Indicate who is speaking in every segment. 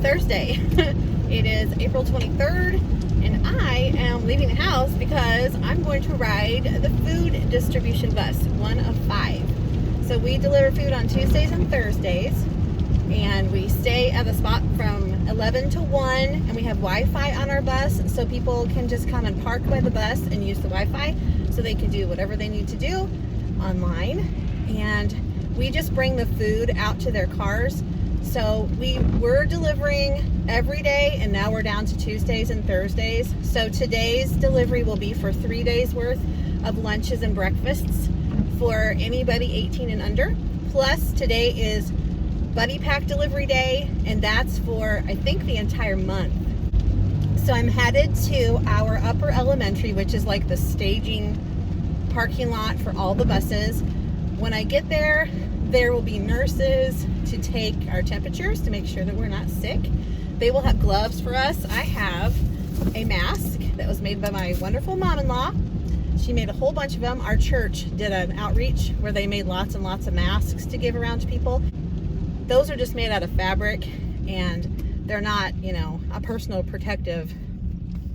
Speaker 1: Thursday. It is April 23rd and I am leaving the house because I'm going to ride the food distribution bus, one of 5. So we deliver food on Tuesdays and Thursdays, and we stay at the spot from 11 to 1, and we have Wi-Fi on our bus, so people can just come and park by the bus and use the Wi-Fi so they can do whatever they need to do online. And we just bring the food out to their cars. So we were delivering every day, and now we're down to Tuesdays and Thursdays. So today's delivery will be for 3 days worth of lunches and breakfasts for anybody 18 and under. Plus today is buddy pack delivery day, and that's for I think the entire month. So I'm headed to our upper elementary, which is like the staging parking lot for all the buses. When I get there, there will be nurses to take our temperatures to make sure that we're not sick. They will have gloves for us. I have a mask that was made by my wonderful mom-in-law. She made a whole bunch of them. Our church did an outreach where they made lots and lots of masks to give around to people. Those are just made out of fabric, and they're not, you know, a personal protective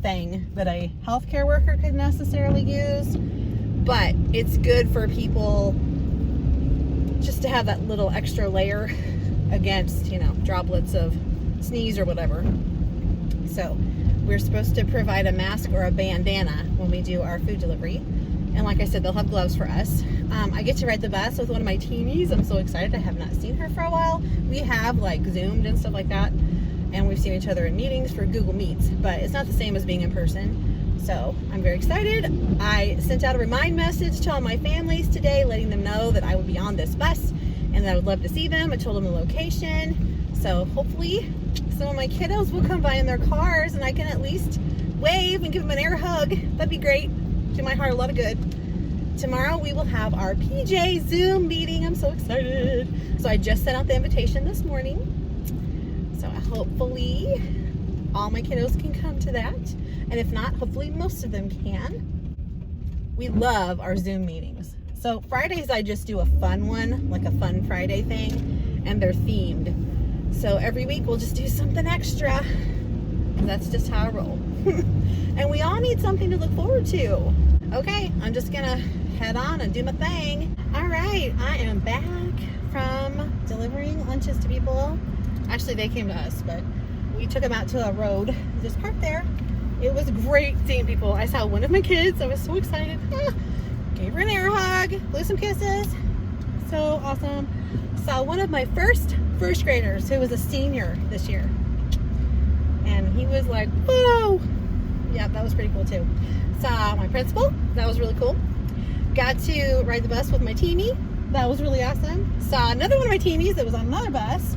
Speaker 1: thing that a healthcare worker could necessarily use, but it's good for people just to have that little extra layer against, you know, droplets of sneeze or whatever. So we're supposed to provide a mask or a bandana when we do our food delivery. And like I said, they'll have gloves for us. I get to ride the bus with one of my teenies. I'm so excited. I have not seen her for a while. We have like Zoomed and stuff like that, and we've seen each other in meetings for Google Meets, but it's not the same as being in person. So I'm very excited. I sent out a remind message to all my families today, letting them know that I would be on this bus and that I would love to see them. I told them the location. So hopefully some of my kiddos will come by in their cars and I can at least wave and give them an air hug. That'd be great. Do my heart a lot of good. Tomorrow we will have our PJ Zoom meeting. I'm so excited. So I just sent out the invitation this morning. So hopefully all my kiddos can come to that. And if not, hopefully most of them can. We love our Zoom meetings. So Fridays I just do a fun one, like a fun Friday thing, and they're themed. So every week we'll just do something extra. That's just how I roll. And we all need something to look forward to. Okay, I'm just gonna head on and do my thing. All right, I am back from delivering lunches to people. Actually, they came to us, but we took them out to a road, just parked there. It was great seeing people. I saw one of my kids. I was so excited. Gave her an air hug, blew some kisses. So awesome. Saw one of my first graders who was a senior this year. And he was like, whoa. Yeah, that was pretty cool too. Saw my principal. That was really cool. Got to ride the bus with my teenie. That was really awesome. Saw another one of my teenies that was on another bus.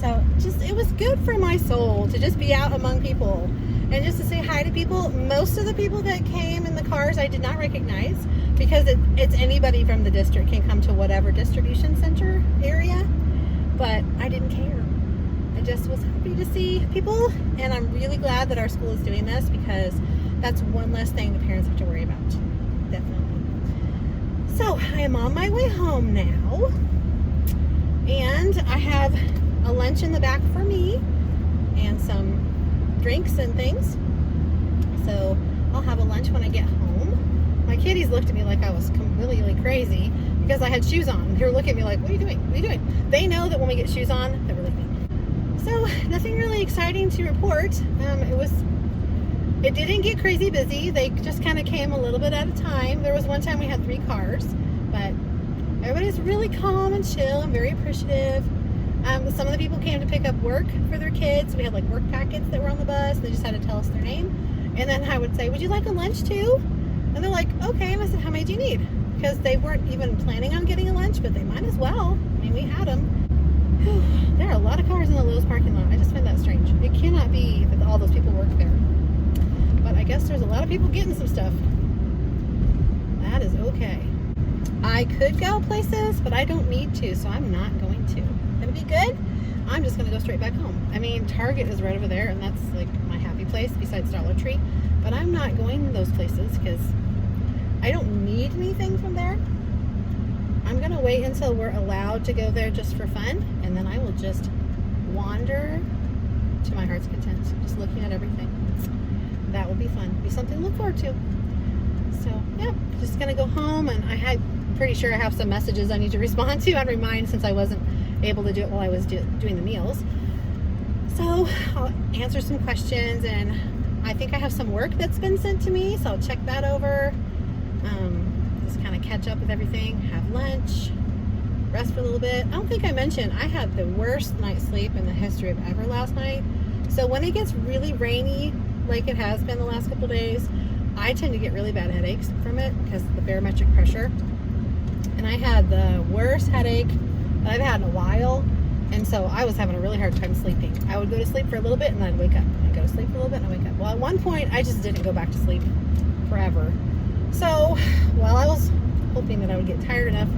Speaker 1: So just, it was good for my soul to just be out among people and just to say hi to people. Most of the people that came in the cars I did not recognize, because it's anybody from the district can come to whatever distribution center area, but I didn't care. I just was happy to see people, and I'm really glad that our school is doing this because that's one less thing the parents have to worry about. Definitely. So I am on my way home now, and I have a lunch in the back for me and some drinks and things. So I'll have a lunch when I get home. My kiddies looked at me like I was completely crazy because I had shoes on. They were looking at me like, what are you doing? What are you doing? They know that when we get shoes on, that we're leaving. So nothing really exciting to report. It didn't get crazy busy. They just kind of came a little bit at a time. There was one time we had 3 cars, but everybody's really calm and chill and very appreciative. Some of the people came to pick up work for their kids. We had like work packets that were on the bus. They just had to tell us their name. And then I would say, would you like a lunch too? And they're like, okay. And I said, how many do you need? Because they weren't even planning on getting a lunch, but they might as well. I mean, we had them. There are a lot of cars in the Lowe's parking lot. I just find that strange. It cannot be that all those people work there. But I guess there's a lot of people getting some stuff. That is okay. I could go places, but I don't need to, so I'm not going to. Gonna be good. I'm just gonna go straight back home. I mean, Target is right over there, and that's like my happy place besides Dollar Tree. But I'm not going to those places because I don't need anything from there. wait until we're allowed to go there just for fun, and then I will just wander to my heart's content, just looking at everything. That will be fun. Be something to look forward to. So, yeah, just gonna go home, and I'm pretty sure I have some messages I need to respond to and remind, since I wasn't able to do it while I was doing the meals. So I'll answer some questions, and I think I have some work that's been sent to me, so I'll check that over. Just kind of catch up with everything, have lunch, rest for a little bit. I don't think I mentioned I had the worst night's sleep in the history of ever last night. So when it gets really rainy, like it has been the last couple days, I tend to get really bad headaches from it because of the barometric pressure. And I had the worst headache I've had in a while, and so I was having a really hard time sleeping. I would go to sleep for a little bit and then I'd wake up. I'd go to sleep for a little bit and I'd wake up. Well, at one point I just didn't go back to sleep forever. So while I was hoping that I would get tired enough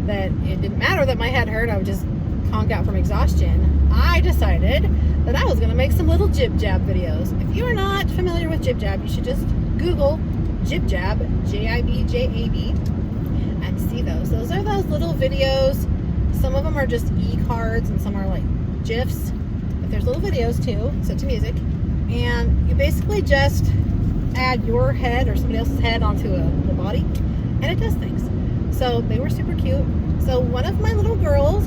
Speaker 1: that it didn't matter that my head hurt, I would just conk out from exhaustion, I decided that I was going to make some little jib jab videos. If you are not familiar with jib jab, you should just Google jib jab, J-I-B-J-A-B, and see those. Those are those little videos. Some of them are just e-cards and some are like GIFs, but there's little videos too, set to music, and you basically just add your head or somebody else's head onto the body, and it does things. So they were super cute. So one of my little girls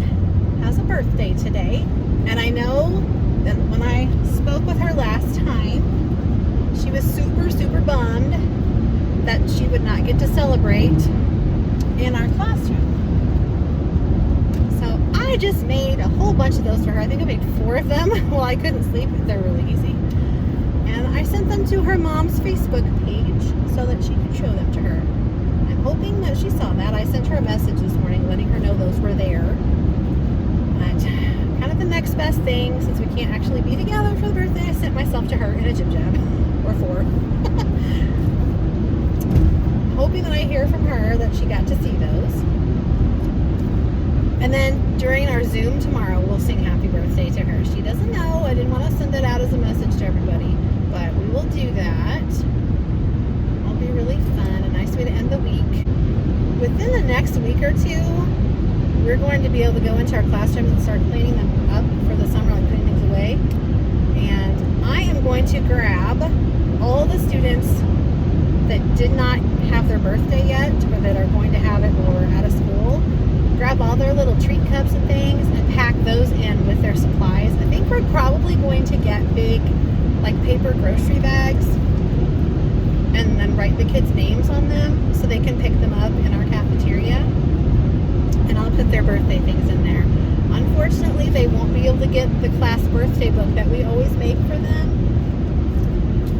Speaker 1: has a birthday today, and I know that when I spoke with her last time, she was super bummed that she would not get to celebrate in our classroom. So I just made a whole bunch of those for her. I think I made 4 of them while I couldn't sleep. They're really easy. And I sent them to her mom's Facebook page so that she could show them to her. I'm hoping that she saw that. I sent her a message this morning letting her know those were there. But kind of the next best thing, since we can't actually be together for the birthday, I sent myself to her in a jib jab, or 4. Hoping that I hear from her that she got to see those. And then during our Zoom tomorrow, we'll sing happy birthday to her. She doesn't know. I didn't want to send it out as a message to everybody, but we will do that. It'll be really fun, a nice way to end the week. Within the next week or 2, we're going to be able to go into our classrooms and start cleaning them up for the summer, like putting things away. And I am going to grab all the students that did not have their birthday yet, or that are going to have it while we're out of school, grab all their little treat cups and things and pack those in with their supplies. I think we're probably going to get big, like paper grocery bags, and then write the kids' names on them so they can pick them up in our cafeteria. And I'll put their birthday things in there. Unfortunately, they won't be able to get the class birthday book that we always make for them.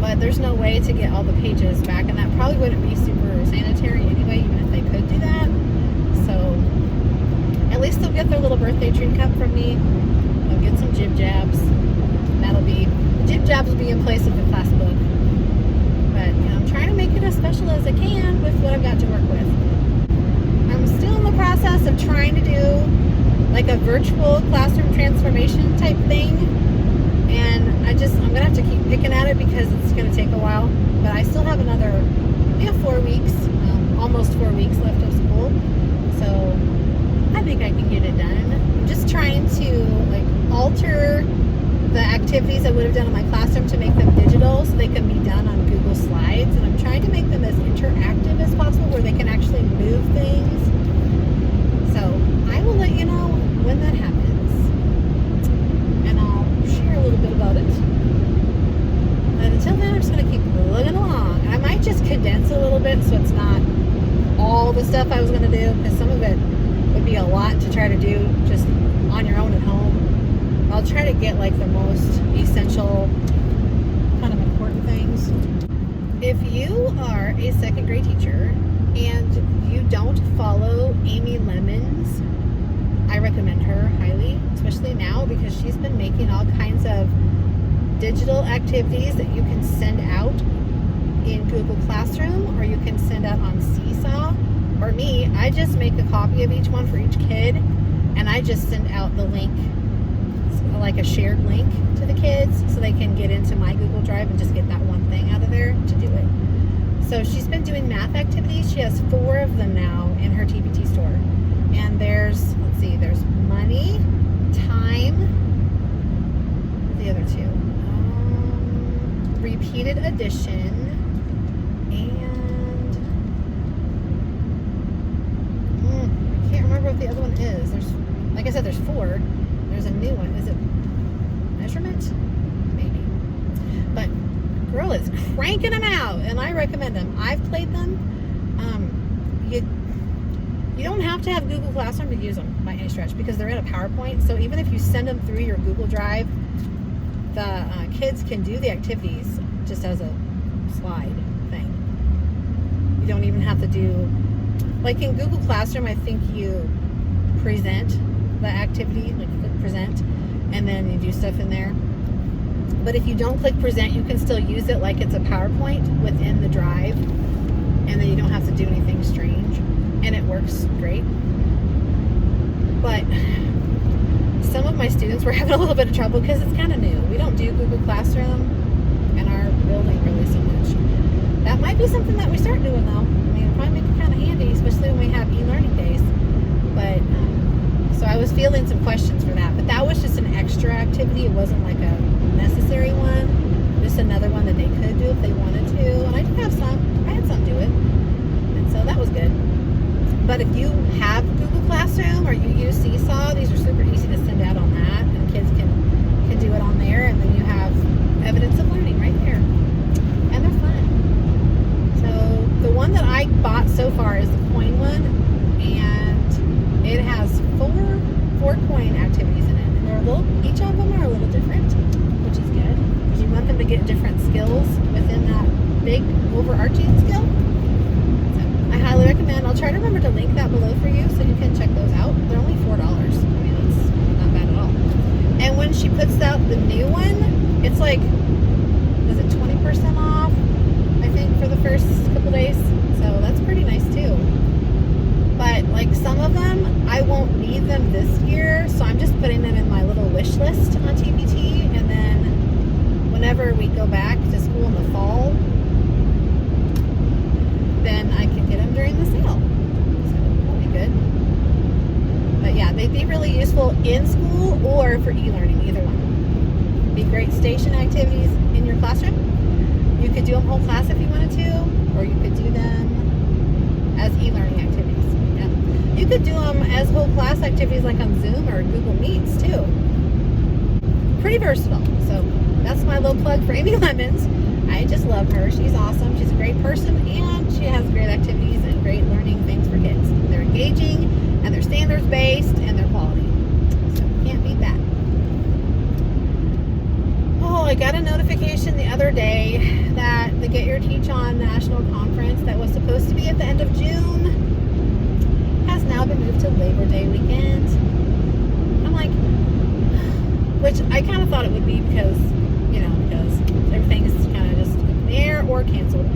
Speaker 1: But there's no way to get all the pages back, and that probably wouldn't be super sanitary anyway, even if they could do that. So at least they'll get their little birthday treat cup from me. They'll get some jib jabs. The jib jabs will be in place of the class book. But I'm trying to make it as special as I can with what I've got to work with. I'm still in the process of trying to do like a virtual classroom transformation type thing. And I'm going to have to keep picking at it because it's going to take a while. But I still have another 4 weeks, almost 4 weeks left of school. So I think I can get it done. I'm just trying to alter the activities I would have done in my classroom to make them digital so they can be done on Google Slides. And I'm trying to make them as interactive as possible where they can actually move things. So I will let you know when that happens. And I'll share a little bit about it. And until then, I'm just going to keep plugging along. I might just condense a little bit so it's not all the stuff I was going to do, because some of it would be a lot to try to do just on your own at home. I'll try to get the most essential kind of important things. If you are a second grade teacher and you don't follow Amy Lemons, I recommend her highly, especially now because she's been making all kinds of digital activities that you can send out in Google Classroom, or you can send out on Seesaw. Or me, I just make a copy of each one for each kid, and I just send out the link, like a shared link to the kids, so they can get into my Google Drive and just get that one thing out of there to do it. So she's been doing math activities. She has 4 of them now in her TpT Store, and heated edition. And I can't remember what the other one is. There's, like I said, there's 4. There's a new one. Is it measurement? Maybe. But girl is cranking them out, and I recommend them. I've played them. You don't have to have Google Classroom to use them by any stretch, because they're in a PowerPoint. So even if you send them through your Google Drive, the kids can do the activities just as a slide thing. You don't even have to do, like in Google Classroom, I think you present the activity, like click present, and then you do stuff in there. But if you don't click present, you can still use it like it's a PowerPoint within the drive, and then you don't have to do anything strange, and it works great. But some of my students were having a little bit of trouble because it's kind of new. We don't do Google Classroom in our building really so much. That might be something that we start doing though. I mean, it'll probably make it kind of handy, especially when we have e-learning days. But so I was fielding some questions for that, but that was just an extra activity. It wasn't like a necessary one, just another one that they could do if they wanted to. And I did have some. I had some do it, and so that was good. But if you have Google Classroom or you use Seesaw, these are super easy to send out on that, and kids can do it on there, and then you have evidence of learning right there, and they're fun. So the one that I bought so far is the coin one, and it has four coin activities in it, and they're each of them are a little different, which is good, because you want them to get different skills within that big overarching skill. I highly recommend. I'll try to remember to link that below for you so you can check those out. They're only $4. I mean, it's not bad at all. And when she puts out the new one, it's like, was it 20% off? I think for the first couple days. So that's pretty nice too. But like some of them, I won't need them this year, so I'm just putting them in my little wish list on TpT, and then whenever we go back to school in the fall, then I can get them during the sale. So that'll be good. But yeah, they'd be really useful in school or for e-learning, either one. Be great station activities in your classroom. You could do them whole class if you wanted to, or you could do them as e-learning activities. Yeah. You could do them as whole class activities like on Zoom or Google Meets too. Pretty versatile. So that's my little plug for Amy Lemons. I just love her. She's awesome. She's a great person, and she has great activities and great learning things for kids. They're engaging, and they're standards-based, and they're quality. So can't beat that. Oh, I got a notification the other day that the Get Your Teach On National Conference that was supposed to be at the end of June has now been moved to Labor Day weekend. I'm like, which I kind of thought it would be because everything is kind of just in the air or canceled.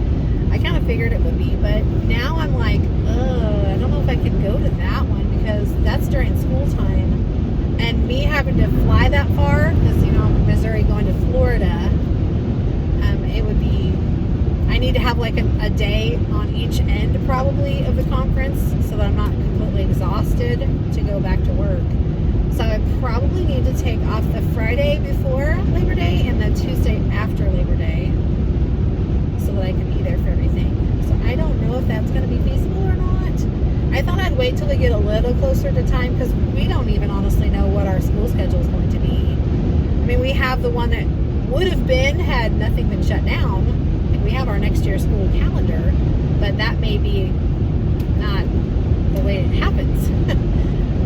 Speaker 1: I kind of figured it would be, but now I'm like, I don't know if I can go to that one because that's during school time, and me having to fly that far because I'm in Missouri going to Florida. It would be, I need to have like a day on each end probably of the conference so that I'm not completely exhausted to go back to work. So I probably need to take off the Friday before Labor Day and the Tuesday after Labor Day so that I can be there for everything. So I don't know if that's going to be feasible or not. I thought I'd wait till we get a little closer to time because we don't even honestly know what our school schedule is going to be. I mean, we have the one that would have been had nothing been shut down. And we have our next year's school calendar, but that may be not the way it happens.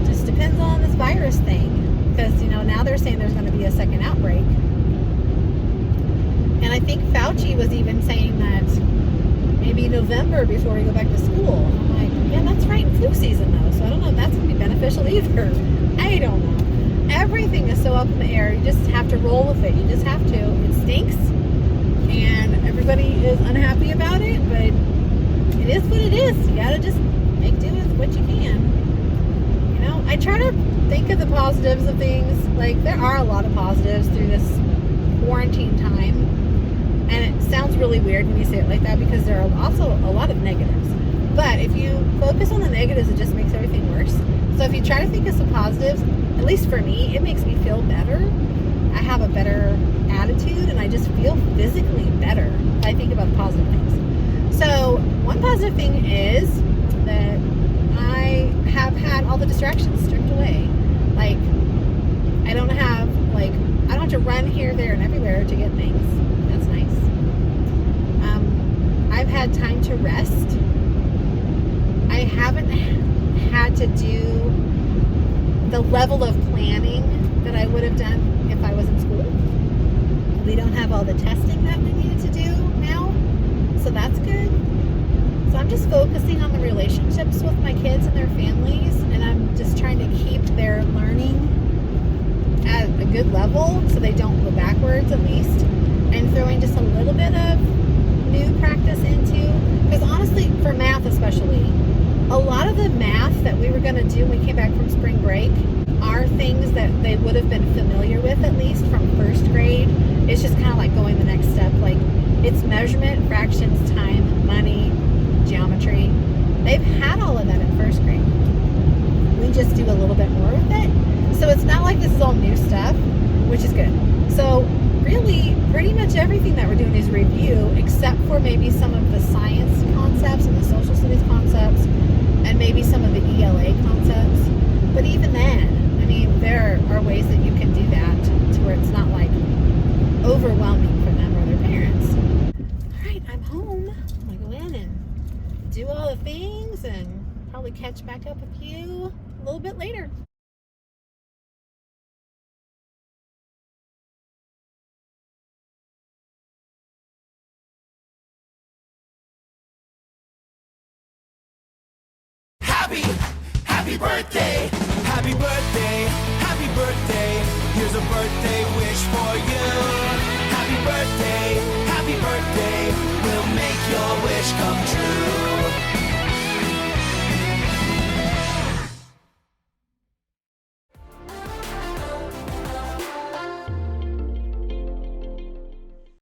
Speaker 1: Just depends on this virus thing, because now they're saying there's going to be a second outbreak, and I think Fauci was even saying that maybe November before we go back to school. I'm like, yeah, that's right in flu season though, so I don't know if that's going to be beneficial either. I don't know. Everything is so up in the air. You just have to roll with it. You just have to. It stinks, and everybody is unhappy about it, but it is what it is. You got to just make do with what you can. I try to think of the positives of things. Like, there are a lot of positives through this quarantine time. And it sounds really weird when you say it like that because there are also a lot of negatives. But if you focus on the negatives, it just makes everything worse. So if you try to think of some positives, at least for me, it makes me feel better I have a better attitude and I just feel physically better. I think about the positive things. So one positive thing is that I have had all the distractions stripped away. Like, I don't have to run here, there, and everywhere to get things. That's nice. I've had time to rest. I haven't had to do the level of planning that I would have done if I was in school. We don't have all the testing that we needed to do now, so that's good. So I'm just focusing on the relationships with my kids and their families, and I'm just trying to keep their learning at a good level so they don't go backwards, at least, and throwing just a little bit of new practice into, because honestly, for math especially, a lot of the math that we were going to do when we came back from spring break are things that they would have been familiar with, at least from first grade. It's just kind of like going the next step. Like, it's measurement, fractions, time, money, geometry. They've had all of that in first grade. We just do a little bit more with it. So it's not like this is all new stuff, which is good. So really, pretty much everything that we're doing is review, except for maybe some of the science concepts and the social studies concepts, and maybe some of the ELA concepts. But even then, I mean, there are ways that you can do that to where it's not like overwhelming for them or their parents. All right, I'm home. I'm gonna go in and do all the things and probably catch back up with you a little bit later.
Speaker 2: Happy birthday, happy birthday, happy birthday. Here's a birthday wish for you. Happy birthday, we'll make your wish come true.